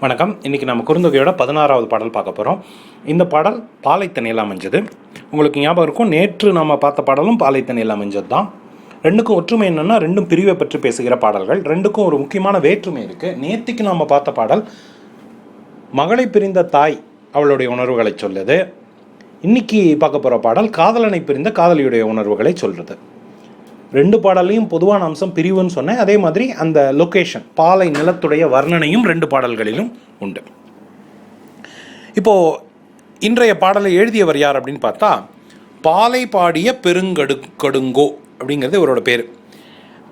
வணக்கம். இன்றைக்கி நம்ம குறுந்தொகையோட 16வது பாடல் பார்க்க போகிறோம். இந்த பாடல் பாலைத்தனையில் அமைஞ்சது. உங்களுக்கு ஞாபகம் இருக்கும், நேற்று நம்ம பார்த்த பாடலும் பாலைத்தனையில் அமைஞ்சது தான். ரெண்டுக்கும் ஒற்றுமை என்னென்னா, ரெண்டும் பிரிவை பற்றி பேசுகிற பாடல்கள். ரெண்டுக்கும் ஒரு முக்கியமான வேற்றுமை இருக்குது. நேற்றுக்கு நம்ம பார்த்த பாடல் மகளை பிரிந்த தாய் அவளுடைய உணர்வுகளை சொல்லுது. இன்றைக்கி பார்க்க போகிற பாடல் காதலனை பிரிந்த காதலியுடைய உணர்வுகளை சொல்கிறது. ரெண்டு பாடலையும் பொதுவான அம்சம் பிரிவுன்னு சொன்னேன். அதே மாதிரி அந்த லொக்கேஷன், பாலை நிலத்துடைய வர்ணனையும் ரெண்டு பாடல்களிலும் உண்டு. இப்போது இன்றைய பாடலை எழுதியவர் யார் அப்படின்னு பார்த்தா, பாலை பாடிய பெருங்கடுங்கோ அப்படிங்கிறது இவரோட பேர்.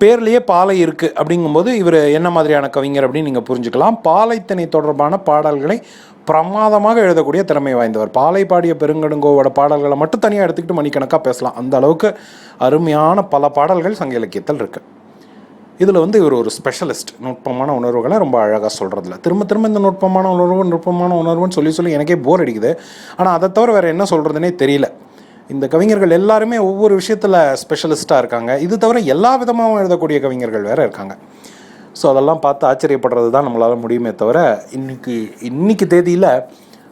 பேர்லேயே பாலை இருக்குது அப்படிங்கும்போது இவர் என்ன மாதிரியான கவிஞர் அப்படின்னு நீங்கள் புரிஞ்சுக்கலாம். பாலைத்தனை தொடர்பான பாடல்களை பிரமாதமாக எழுதக்கூடிய திறமை வாய்ந்தவர். பாலை பாடிய பெருங்கடுங்கோவோட பாடல்களை மட்டும் தனியாக எடுத்துக்கிட்டு மணிக்கணக்காக பேசலாம். அந்த அளவுக்கு அருமையான பல பாடல்கள் சங்க இலக்கியத்தில் இருக்குது. இதில் இவர் ஒரு ஸ்பெஷலிஸ்ட். நுட்பமான உணர்வுகளை ரொம்ப அழகாக சொல்கிறதில்ல. திரும்ப இந்த நுட்பமான உணர்வுன்னு சொல்லி எனக்கே போர் அடிக்குது. ஆனால் அதை தவிர வேறு என்ன சொல்கிறதுனே தெரியல. இந்த கவிஞர்கள் எல்லாருமே ஒவ்வொரு விஷயத்தில் ஸ்பெஷலிஸ்ட்டாக இருக்காங்க. இது தவிர எல்லா விதமாகவும் எழுதக்கூடிய கவிஞர்கள் வேறு இருக்காங்க. ஸோ அதெல்லாம் பார்த்து ஆச்சரியப்படுறது தான் நம்மளால் முடியுமே தவிர இன்னைக்கு தேதியில்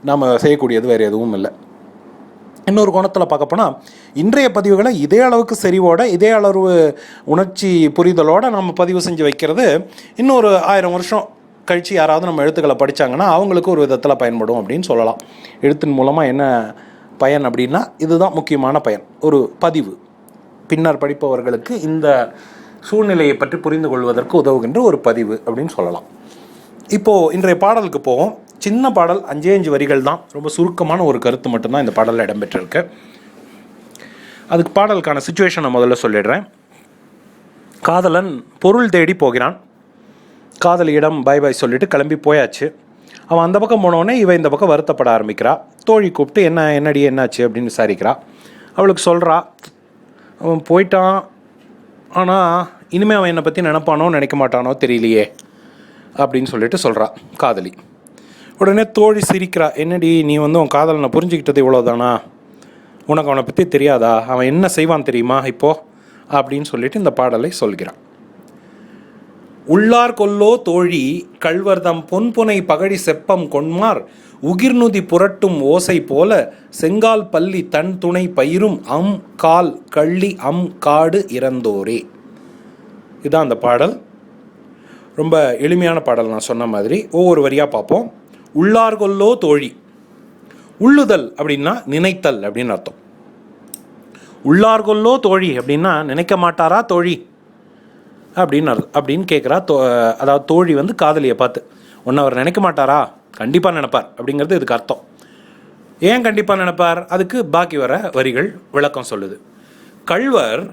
நாம் செய்யக்கூடியது வேறு எதுவும் இல்லை. இன்னொரு கோணத்தில் பார்க்க போனால், இன்றைய பதிவுகளை இதே அளவுக்கு செறிவோட, இதே அளவு உணர்ச்சி புரிதலோடு நம்ம பதிவு செஞ்சு வைக்கிறது இன்னொரு 1000 வருஷம் கழித்து யாராவது நம்ம எழுத்துக்களை படித்தாங்கன்னா அவங்களுக்கு ஒரு விதத்தில் பயன்படும் அப்படின்னு சொல்லலாம். எழுத்தின் மூலமாக என்ன பயன் அப்படின்னா, இதுதான் முக்கியமான பயன். ஒரு பதிவு பின்னர் படிப்பவர்களுக்கு இந்த சூழ்நிலையை பற்றி புரிந்து கொள்வதற்கு உதவுகின்ற ஒரு பதிவு அப்படின்னு சொல்லலாம். இப்போது இன்றைய பாடலுக்கு போவோம். சின்ன பாடல், 5 வரிகள் தான். ரொம்ப சுருக்கமான ஒரு கருத்து மட்டும்தான் இந்த பாடலில் இடம்பெற்றிருக்கு. அதுக்கு பாடலுக்கான சுச்சுவேஷனை முதல்ல சொல்லிடுறேன். காதலன் பொருள் தேடி போகிறான். காதலியிடம் பாய் பாய் சொல்லிட்டு கிளம்பி போயாச்சு. அவன் அந்த பக்கம் போனோடனே இவன் இந்த பக்கம் வருத்தப்பட ஆரம்பிக்கிறா. தோழி கூப்பிட்டு என்னடி என்னாச்சு அப்படின்னு விசாரிக்கிறா. அவளுக்கு சொல்கிறா, அவன் போயிட்டான், ஆனால் இனிமேல் அவன் என்னை பற்றி நினைப்பானோ நினைக்க மாட்டானோ தெரியலையே அப்படின்னு சொல்லிட்டு சொல்கிறா காதலி. உடனே தோழி சிரிக்கிறா. என்னடி நீ உன் காதலனை புரிஞ்சுக்கிட்டது இவ்வளோதானா? உனக்கு அவனை பற்றி தெரியாதா? அவன் என்ன செய்வான் தெரியுமா இப்போது அப்படின்னு சொல்லிட்டு இந்த பாடலை சொல்கிறான். உள்ளார் கொல்லோ தோழி கள்வர்தம் பொன்புனை பகழி செப்பம் கொன்மார் உகிர்நுதி புரட்டும் ஓசை போல செங்கால் பள்ளி தன் துணை பயிரும் அம் கால் கள்ளி அம் காடு இறந்தோரே. இதுதான் அந்த பாடல். ரொம்ப எளிமையான பாடல். நான் சொன்ன மாதிரி ஒவ்வொரு வரியாக பார்ப்போம். உள்ளார் கொல்லோ தோழி. உள்ளுதல் அப்படின்னா நினைத்தல் அப்படின்னு அர்த்தம். உள்ளார் கொல்லோ தோழி அப்படின்னா நினைக்க மாட்டாரா தோழி அப்படின்னு கேட்குறா. அதாவது தோழி காதலியை பார்த்து, ஒன்று அவர் நினைக்க மாட்டாரா? கண்டிப்பாக நினைப்பார் அப்படிங்கிறது இதுக்கு அர்த்தம். ஏன் கண்டிப்பாக நினைப்பார்? அதுக்கு பாக்கி வர வரிகள் விளக்கம் சொல்லுது. கள்வர்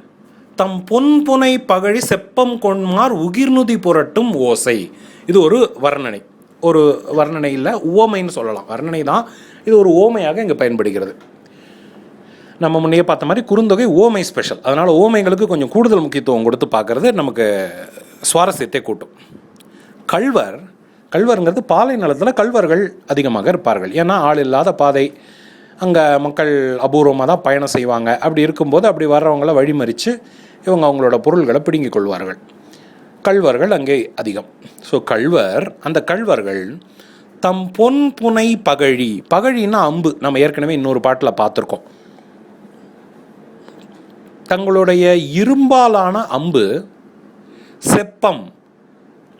தம் பொன்புனை பகழி செப்பம் கொன்மார் உகிர்நுதி புரட்டும் ஓசை. இது ஒரு வர்ணனை. ஒரு வர்ணனை இல்லை, உவமைன்னு சொல்லலாம். வர்ணனை தான், இது ஒரு ஓமையாக இங்கே பயன்படுகிறது. நம்ம முன்னையே பார்த்த மாதிரி குறுந்தொகை ஓமை ஸ்பெஷல். அதனால் ஓமைகளுக்கு கொஞ்சம் கூடுதல் முக்கியத்துவம் கொடுத்து பார்க்குறது நமக்கு சுவாரஸ்யத்தை கூட்டும். கள்வருங்கிறது பாலை நிலத்தில் கள்வர்கள் அதிகமாக இருப்பார்கள். ஏன்னா ஆள் இல்லாத பாதை, அங்கே மக்கள் அபூர்வமாக தான் பயணம் செய்வாங்க. அப்படி இருக்கும்போது அப்படி வர்றவங்கள வழிமறித்து இவங்க அவங்களோட பொருள்களை பிடுங்கிக் கொள்வார்கள். கள்வர்கள் அங்கே அதிகம். ஸோ அந்த கள்வர்கள் தம் பொன் புனை பகழின்னா அம்பு. நம்ம ஏற்கனவே இன்னொரு பாட்டில் பார்த்துருக்கோம். தங்களுடைய இரும்பாலான அம்பு செப்பம்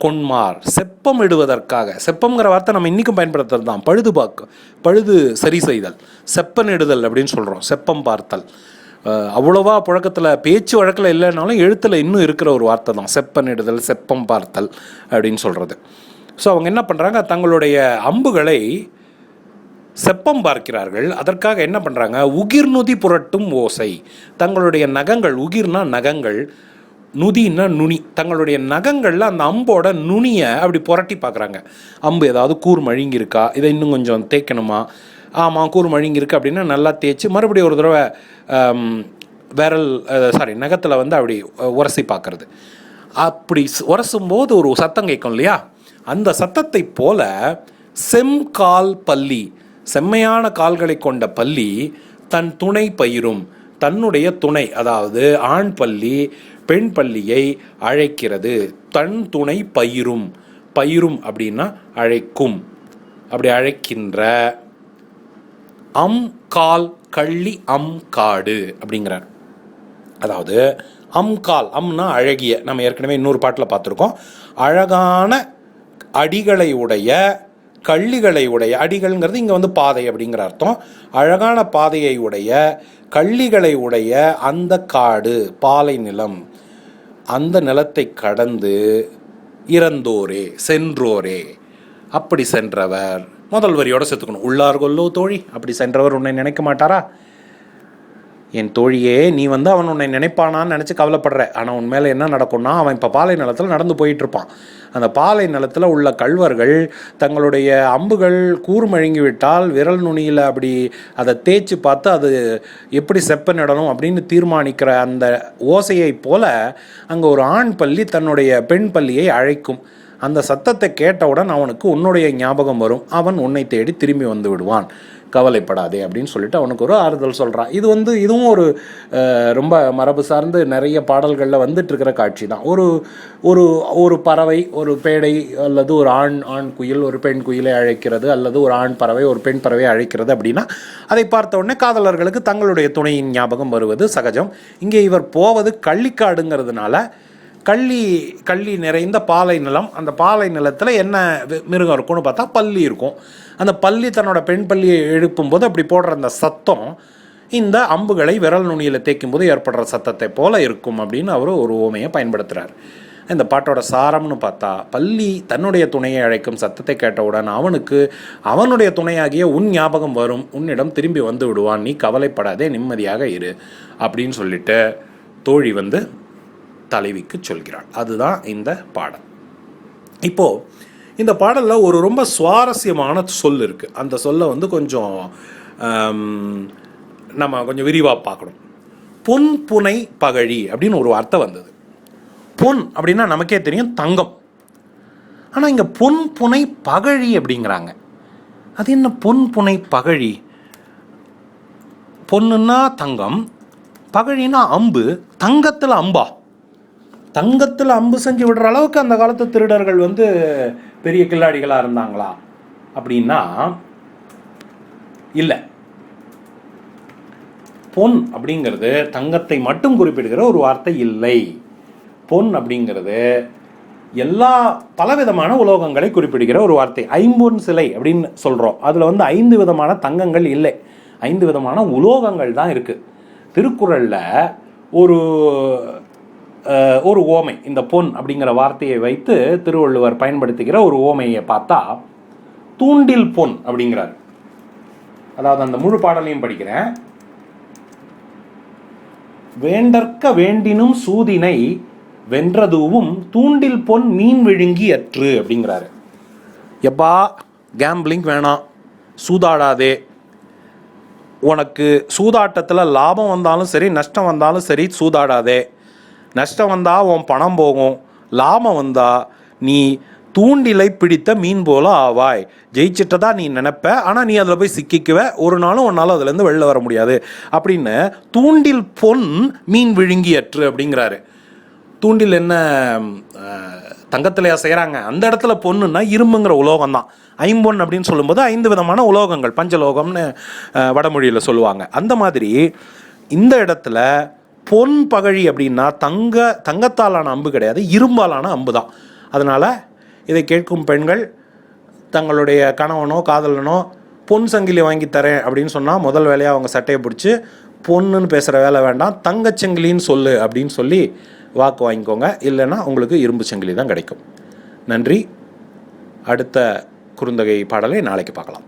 கொன்மார், செப்பம் இடுவதற்காக. செப்பம்ங்கிற வார்த்தை நம்ம இன்றைக்கும் பயன்படுத்துறது தான். பழுது சரி செய்தல், செப்பனிடுதல் அப்படின்னு சொல்கிறோம். செப்பம் பார்த்தல் அவ்வளோவா புழக்கத்தில், பேச்சு வழக்கில் இல்லைனாலும் எழுத்தில் இன்னும் இருக்கிற ஒரு வார்த்தை தான் செப்பனிடுதல், செப்பம் பார்த்தல் அப்படின்னு சொல்கிறது. ஸோ அவங்க என்ன பண்ணுறாங்க, தங்களுடைய அம்புகளை செப்பம் பார்க்கிறார்கள். அதற்காக என்ன பண்ணுறாங்க, உகிர்நுதி புரட்டும் ஓசை. தங்களுடைய நகங்கள், உகிர்னா நகங்கள், நுதின்னா நுனி, தங்களுடைய நகங்களில் அந்த அம்போட நுனியை அப்படி புரட்டி பார்க்குறாங்க. அம்பு ஏதாவது கூர் மழுங்கியிருக்கா, இதை இன்னும் கொஞ்சம் தேய்க்கணுமா? ஆமாம், கூர் மழுங்கியிருக்கு அப்படின்னா நல்லா தேய்ச்சி மறுபடியும் ஒரு தடவை நகத்தில் அப்படி உரசி பார்க்குறது. அப்படி உரசும்போது ஒரு சத்தம் கேட்கும் இல்லையா? அந்த சத்தத்தை போல செம்கால் பள்ளி, செம்மையான கால்களை கொண்ட பள்ளி தன் துணை பயிரும், தன்னுடைய துணை அதாவது ஆண் பள்ளி பெண் பள்ளியை அழைக்கிறது. தன் துணை பயிரும், பயிரும் அப்படின்னா அழைக்கும், அப்படி அழைக்கின்ற கால் கள்ளி காடு அப்படிங்கிறார். அதாவது கால், அம்னா அழகிய, நம்ம ஏற்கனவே இன்னொரு பாட்டில் பார்த்துருக்கோம், அழகான அடிகளை உடைய கள்ளிகளை உடைய, அடிகள்ங்கிறது இங்கே வந்து பாதை அப்படிங்கிற அர்த்தம், அழகான பாதையை உடைய கள்ளிகளை உடைய அந்த காடு, பாலை நிலம், அந்த நிலத்தை கடந்து இறந்தோரே சென்றோரே, அப்படி சென்றவர், முதல் வரியோடு செத்துக்கணும், உள்ளார் கொல்லோ தோழி, அப்படி சென்றவர் உன்னை நினைக்க மாட்டாரா? என் தோழியே, நீ வந்து அவன் உன்னை நினைப்பானான்னு நினச்சி கவலைப்படுற, ஆனால் உன் மேலே என்ன நடக்கும்னா, அவன் இப்போ பாலை நிலத்தில் நடந்து போயிட்டுருப்பான். அந்த பாலை நிலத்தில் உள்ள கள்வர்கள் தங்களுடைய அம்புகள் கூர்மழுங்கி விட்டால் விரல் நுனியில் அப்படி அதை தேய்ச்சி பார்த்து அது எப்படி செப்பனிடணும் அப்படின்னு தீர்மானிக்கிற அந்த ஓசையைப் போல அங்கே ஒரு ஆண் பல்லி தன்னுடைய பெண் பல்லியை அழைக்கும். அந்த சத்தத்தை கேட்டவுடன் அவனுக்கு உன்னுடைய ஞாபகம் வரும், அவன் உன்னை தேடி திரும்பி வந்து விடுவான், கவலைப்படாதே அப்படின்னு சொல்லிட்டு அவனுக்கு ஒரு ஆறுதல் சொல்கிறான். இதுவும் ஒரு ரொம்ப மரபு சார்ந்து நிறைய பாடல்களில் வந்துட்டுருக்கிற காட்சி தான். ஒரு பறவை ஒரு பேடை அல்லது ஒரு ஆண் குயில் ஒரு பெண் குயிலை அழைக்கிறது, அல்லது ஒரு ஆண் பறவை ஒரு பெண் பறவை அழைக்கிறது அப்படின்னா அதை பார்த்த உடனே காதலர்களுக்கு தங்களுடைய துணையின் ஞாபகம் வருவது சகஜம். இங்கே இவர் போவது கள்ளிக்காடுங்கிறதுனால கள்ளி நிறைந்த பாலை நிலம், அந்த பாலை நிலத்தில் என்ன மிருகம் இருக்கும்னு பார்த்தா பல்லி இருக்கும். அந்த பல்லி தன்னோட பெண் பல்லியை எழுப்பும்போது அப்படி போடுற அந்த சத்தம் இந்த அம்புகளை விரல் நுனியில் தேய்க்கும் போது ஏற்படுற சத்தத்தை போல இருக்கும் அப்படின்னு அவர் ஒரு ஓமையை பயன்படுத்துகிறார். இந்த பாட்டோட சாரம்னு பார்த்தா, பல்லி தன்னுடைய துணையை அழைக்கும் சத்தத்தை கேட்டவுடன் அவனுக்கு அவனுடைய துணையாகிய உன் ஞாபகம் வரும், உன்னிடம் திரும்பி வந்து விடுவான், நீ கவலைப்படாதே, நிம்மதியாக இரு அப்படின்னு சொல்லிட்டு தோழி வந்து தலைவிக்கு சொல்கிறாள். அதுதான் இந்த பாடல். இப்போது இந்த பாடலில் ஒரு ரொம்ப சுவாரஸ்யமான சொல் இருக்குது. அந்த சொல்லை வந்து கொஞ்சம் நம்ம கொஞ்சம் விரிவாக பார்க்கணும். பொன் புனை பகழி அப்படின்னு ஒரு வார்த்தை வந்தது. பொன் அப்படின்னா நமக்கே தெரியும் தங்கம், ஆனால் இங்கே பொன் புனை பகழி அப்படிங்கிறாங்க. அது என்ன பொன் புனை பகழி? பொண்ணுன்னா தங்கம், பகழின்னா அம்பு. தங்கத்தில் அம்பா? தங்கத்தில் அம்பு செஞ்சு விடுற அளவுக்கு அந்த காலத்து திருடர்கள் வந்து பெரிய கில்லாடிகளாக இருந்தாங்களா அப்படின்னா இல்லை. பொன் அப்படிங்கிறது தங்கத்தை மட்டும் குறிப்பிடுகிற ஒரு வார்த்தை இல்லை. பொன் அப்படிங்கிறது எல்லா பலவிதமான உலோகங்களை குறிப்பிடுகிற ஒரு வார்த்தை. ஐம்பொன் சிலை அப்படின்னு சொல்கிறோம், அதில் வந்து 5 விதமான தங்கங்கள் இல்லை, 5 விதமான உலோகங்கள் தான் இருக்குது. திருக்குறளில் ஒரு ஓமை, இந்த பொன் அப்படிங்கிற வார்த்தையை வைத்து திருவள்ளுவர் பயன்படுத்துகிற ஒரு ஓமையை பார்த்தா, தூண்டில் பொன் அப்படிங்கிறார். அதாவது அந்த முழு பாடலையும் படிக்கிறேன். வேண்டற்க வேண்டினும் சூதினை வென்றதுவும் தூண்டில் பொன் மீன் விழுங்கி அற்று அப்படிங்கிறாரு. எப்பா கேம்பிளிங் வேணாம், சூதாடாதே, உனக்கு சூதாட்டத்தில் லாபம் வந்தாலும் சரி நஷ்டம் வந்தாலும் சரி சூதாடாதே. நஷ்டம் வந்தால் உன் பணம் போகும், லாபம் வந்தால் நீ தூண்டிலை பிடித்த மீன் போல ஆவாய். ஜெயிச்சிட்டதா நீ நினைப்ப, ஆனால் நீ அதில் போய் சிக்கிக்குவ, ஒரு நாளும் உன்னால் அதுலேருந்து வெளில வர முடியாது அப்படின்னு தூண்டில் பொன் மீன் விழுங்கி அற்று அப்படிங்கிறாரு. தூண்டில் என்ன தங்கத்திலையா செய்கிறாங்க? அந்த இடத்துல பொண்ணுன்னா இரும்புங்கிற உலோகம் தான். ஐம்பொன் அப்படின்னு சொல்லும்போது 5 விதமான உலோகங்கள், பஞ்சலோகம்னு வடமொழியில் சொல்லுவாங்க. அந்த மாதிரி இந்த இடத்துல பொன் பகழி அப்படின்னா தங்கத்தாலான அம்பு கிடையாது, இரும்பாலான அம்பு தான். அதனால் இதை கேட்கும் பெண்கள் தங்களுடைய கணவனோ காதலனோ பொன் சங்கிலி வாங்கி தரேன் அப்படின்னு சொன்னால் முதல் வேலையாக அவங்க சட்டையை பிடிச்சி பொண்ணுன்னு பேசுகிற வேலை வேண்டாம், தங்கச்சங்கிலின்னு சொல்லு அப்படின்னு சொல்லி வாக்கு வாங்கிக்கோங்க. இல்லைன்னா உங்களுக்கு இரும்பு சங்கிலி தான் கிடைக்கும். நன்றி. அடுத்த குறுந்தொகை பாடலை நாளைக்கு பார்க்கலாம்.